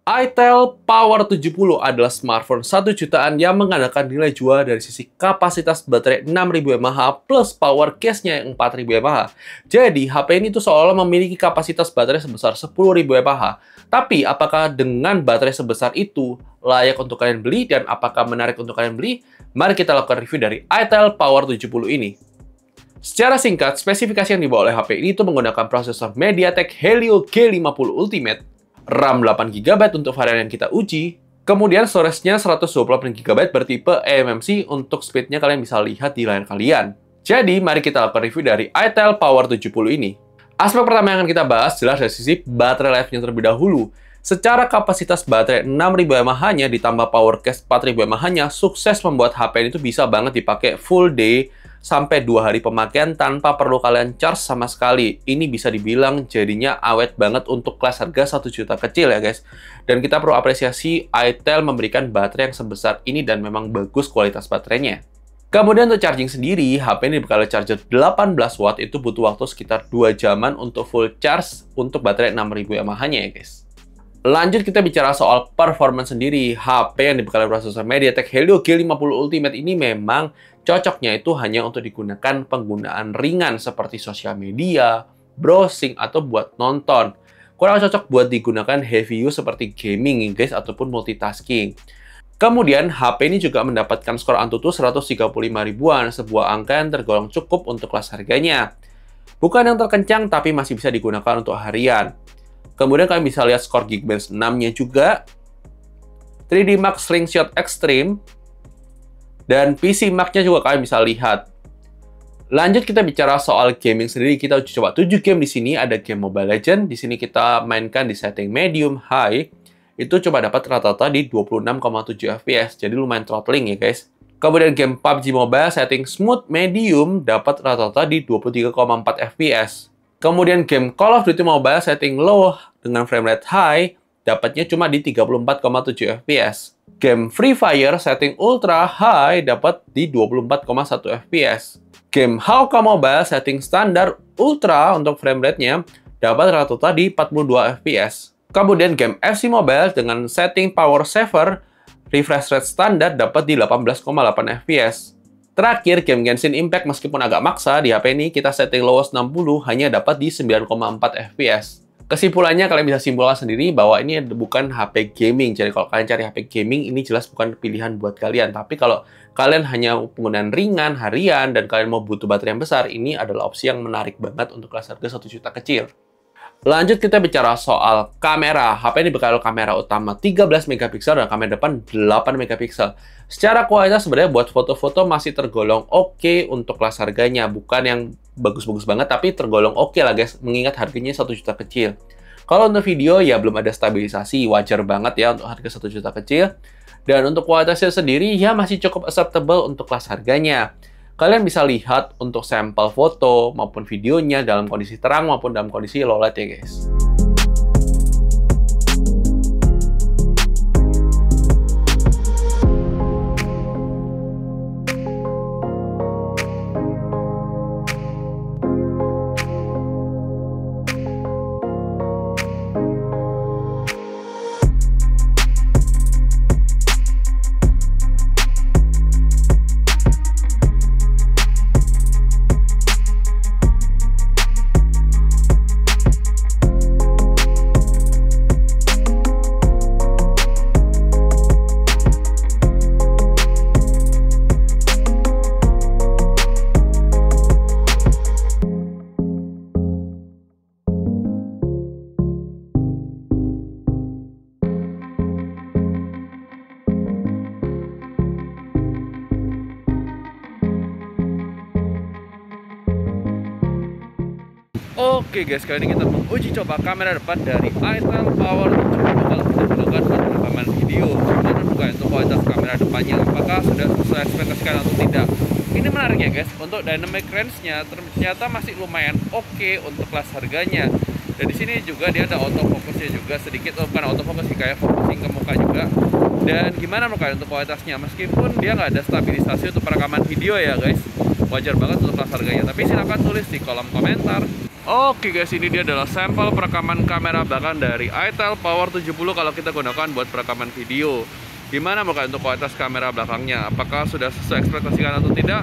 itel Power 70 adalah smartphone 1 jutaan yang mengandalkan nilai jual dari sisi kapasitas baterai 6000 mAh plus power case-nya yang 4000 mAh. Jadi, HP ini tuh seolah memiliki kapasitas baterai sebesar 10.000 mAh. Tapi, apakah dengan baterai sebesar itu layak untuk kalian beli dan apakah menarik untuk kalian beli? Mari kita lakukan review dari itel Power 70 ini. Secara singkat, spesifikasi yang dibawa oleh HP ini itu menggunakan prosesor MediaTek Helio G50 Ultimate, RAM 8GB untuk varian yang kita uji, kemudian storage-nya 128GB bertipe eMMC untuk speed-nya kalian bisa lihat di layar kalian. Jadi, mari kita lakukan review dari itel Power 70 ini. Aspek pertama yang akan kita bahas jelas dari sisi baterai life-nya terlebih dahulu. Secara kapasitas baterai 6000 mAh-nya ditambah power case 4000 mAh-nya, sukses membuat HP ini tuh bisa banget dipakai full day sampai 2 hari pemakaian tanpa perlu kalian charge sama sekali. Ini bisa dibilang jadinya awet banget untuk kelas harga 1 juta kecil ya guys. Dan kita perlu apresiasi itel memberikan baterai yang sebesar ini dan memang bagus kualitas baterainya. Kemudian untuk charging sendiri, HP ini dibekali charger 18 watt itu butuh waktu sekitar 2 jaman untuk full charge untuk baterai 6000 mAh-nya ya guys. Lanjut kita bicara soal performance sendiri. HP yang dibekali prosesor MediaTek Helio G50 Ultimate ini memang cocoknya itu hanya untuk digunakan penggunaan ringan seperti sosial media, browsing, atau buat nonton. Kurang cocok buat digunakan heavy use seperti gaming guys, ataupun multitasking. Kemudian, HP ini juga mendapatkan skor Antutu 135 ribuan, sebuah angka yang tergolong cukup untuk kelas harganya. Bukan yang terkencang, tapi masih bisa digunakan untuk harian. Kemudian kalian bisa lihat skor Geekbench 6-nya juga, 3D Mark Slingshot Extreme, dan PC Mark-nya juga kalian bisa lihat. Lanjut kita bicara soal gaming sendiri. Kita coba 7 game di sini. Ada game Mobile Legends. Di sini kita mainkan di setting medium high. Itu coba dapat rata-rata di 26,7 fps. Jadi lumayan throttling ya guys. Kemudian game PUBG Mobile setting smooth medium dapat rata-rata di 23,4 fps. Kemudian game Call of Duty Mobile setting low dengan frame rate high dapatnya cuma di 34,7 fps. Game Free Fire setting ultra high dapat di 24,1 fps. Game Hawka Mobile setting standar ultra untuk frame rate-nya dapat rata-rata di 42 fps. Kemudian game FC Mobile dengan setting power saver refresh rate standar dapat di 18,8 fps. Terakhir, game Genshin Impact meskipun agak maksa di HP ini kita setting lowest 60 hanya dapat di 9,4 fps. Kesimpulannya kalian bisa simpulkan sendiri bahwa ini bukan HP gaming. Jadi kalau kalian cari HP gaming ini jelas bukan pilihan buat kalian. Tapi kalau kalian hanya penggunaan ringan, harian, dan kalian mau butuh baterai yang besar, ini adalah opsi yang menarik banget untuk kelas harga 1 juta kecil. Lanjut kita bicara soal kamera. HP ini dibekali kamera utama 13 megapiksel dan kamera depan 8 megapiksel. Secara kualitas sebenarnya buat foto-foto masih tergolong oke untuk kelas harganya. Bukan yang bagus-bagus banget, tapi tergolong oke lah guys, mengingat harganya 1 juta kecil. Kalau untuk video ya belum ada stabilisasi, wajar banget ya untuk harga 1 juta kecil. Dan untuk kualitasnya sendiri ya masih cukup acceptable untuk kelas harganya. Kalian bisa lihat untuk sampel foto maupun videonya dalam kondisi terang maupun dalam kondisi low light ya guys. Oke guys, kali ini kita menguji coba kamera depan dari itel Power 70 kalau kita gunakan buat rekaman video. Gimana bukan untuk kualitas kamera depannya, apakah sudah sesuai ekspektasikan atau tidak. Ini menarik ya guys, untuk dynamic range-nya ternyata masih lumayan oke untuk kelas harganya. Dan di sini juga dia ada autofocusnya juga sedikit, bukan autofocus sih, kayak focusing ke muka juga. Dan gimana menurut kalian untuk kualitasnya, meskipun dia nggak ada stabilisasi untuk perekaman video ya guys, wajar banget untuk kelas harganya. Tapi silahkan tulis di kolom komentar Oke guys, ini dia adalah sampel perekaman kamera belakang dari itel Power 70 kalau kita gunakan buat perekaman video. Gimana menurut kalian untuk kualitas kamera belakangnya? Apakah sudah sesuai ekspektasi kalian atau tidak?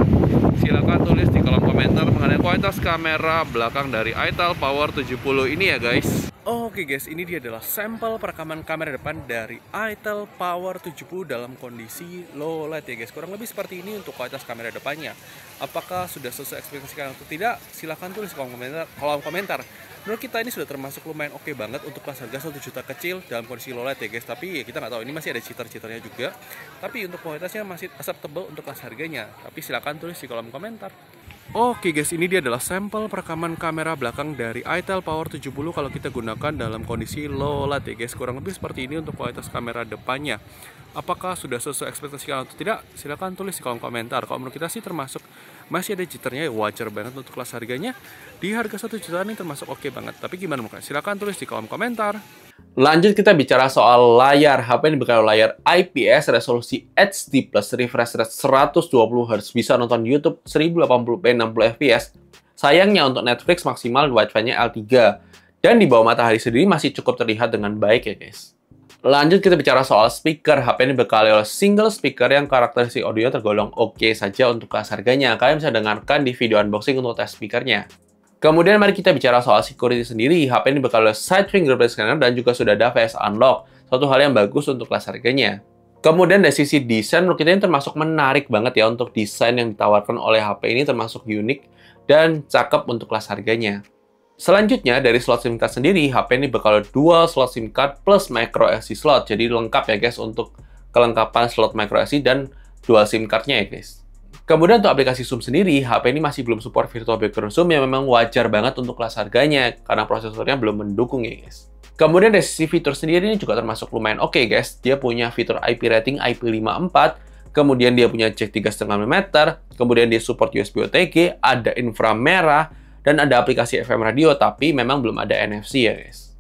Silahkan tulis di kolom komentar mengenai kualitas kamera belakang dari itel Power 70 ini ya guys. Oke guys, ini dia adalah sampel perekaman kamera depan dari itel Power 70 dalam kondisi low light ya guys. Kurang lebih seperti ini untuk kualitas kamera depannya. Apakah sudah sesuai ekspektasi kalian atau tidak? Silahkan tulis di kolom komentar. Menurut kita ini sudah termasuk lumayan oke banget untuk kelas harga 1 juta kecil dalam kondisi low light ya guys. Tapi ya kita nggak tahu, ini masih ada cheater-cheaternya juga. Tapi untuk kualitasnya masih acceptable untuk kelas harganya. Tapi silahkan tulis di kolom komentar. Oke guys, ini dia adalah sampel perekaman kamera belakang dari itel Power 70 kalau kita gunakan dalam kondisi low light ya guys. Kurang lebih seperti ini untuk kualitas kamera depannya. Apakah sudah sesuai ekspektasi kalian atau tidak? Silahkan tulis di kolom komentar. Kalau menurut kita sih termasuk masih ada jitternya, ya wajar banget untuk kelas harganya. Di harga 1 jutaan ini termasuk oke banget. Tapi gimana menurut kalian? Silahkan tulis di kolom komentar. Lanjut kita bicara soal layar. HP ini berkaitan layar IPS, resolusi HD+, refresh rate 120Hz, bisa nonton YouTube 1080p 60fps. Sayangnya untuk Netflix maksimal Wi-Fi-nya L3. Dan di bawah matahari sendiri masih cukup terlihat dengan baik ya guys. Lanjut kita bicara soal speaker. HP ini bekali oleh single speaker yang karakteristik audio tergolong oke saja untuk kelas harganya. Kalian bisa dengarkan di video unboxing untuk tes speakernya. Kemudian mari kita bicara soal security sendiri. HP ini bekal oleh side fingerprint scanner dan juga sudah ada face unlock. Suatu hal yang bagus untuk kelas harganya. Kemudian dari sisi desain, menurut kita ini termasuk menarik banget ya untuk desain yang ditawarkan oleh HP ini, termasuk unik dan cakep untuk kelas harganya. Selanjutnya dari slot SIM card sendiri, HP ini bekal oleh dual slot SIM card plus micro SD slot. Jadi lengkap ya guys untuk kelengkapan slot micro SD dan dual SIM card-nya ya guys. Kemudian untuk aplikasi zoom sendiri, HP ini masih belum support virtual background zoom yang memang wajar banget untuk kelas harganya karena prosesornya belum mendukung ya guys. Kemudian dari sisi fitur sendiri ini juga termasuk lumayan oke guys. Dia punya fitur IP rating IP54, kemudian dia punya jack 3,5 mm, kemudian dia support USB OTG, ada inframerah, dan ada aplikasi FM radio, tapi memang belum ada NFC ya guys.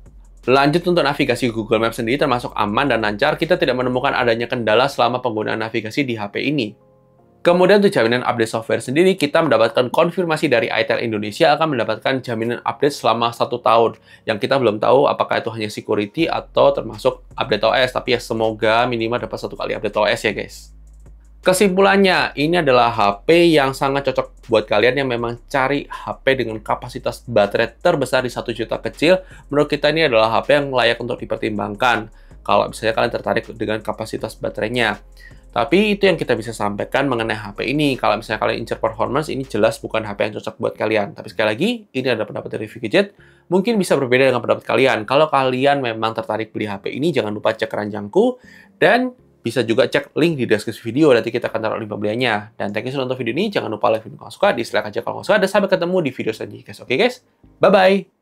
Lanjut untuk navigasi Google Maps sendiri termasuk aman dan lancar, kita tidak menemukan adanya kendala selama penggunaan navigasi di HP ini. Kemudian untuk jaminan update software sendiri, kita mendapatkan konfirmasi dari itel Indonesia akan mendapatkan jaminan update selama 1 tahun. Yang kita belum tahu apakah itu hanya security atau termasuk update OS, tapi ya semoga minimal dapat 1 kali update OS ya guys. Kesimpulannya, ini adalah HP yang sangat cocok buat kalian yang memang cari HP dengan kapasitas baterai terbesar di 1 juta kecil. Menurut kita ini adalah HP yang layak untuk dipertimbangkan kalau misalnya kalian tertarik dengan kapasitas baterainya. Tapi itu yang kita bisa sampaikan mengenai HP ini. Kalau misalnya kalian incer performance, ini jelas bukan HP yang cocok buat kalian. Tapi sekali lagi, ini adalah pendapat dari Review Gadget. Mungkin bisa berbeda dengan pendapat kalian. Kalau kalian memang tertarik beli HP ini, jangan lupa cek ranjangku. Dan bisa juga cek link di deskripsi video. Nanti kita akan taruh link pembeliannya. Dan thank you sudah nonton video ini. Jangan lupa like video kalau suka, dislike aja kalau nggak suka. Dan sampai ketemu di video selanjutnya guys. Oke guys? Bye-bye!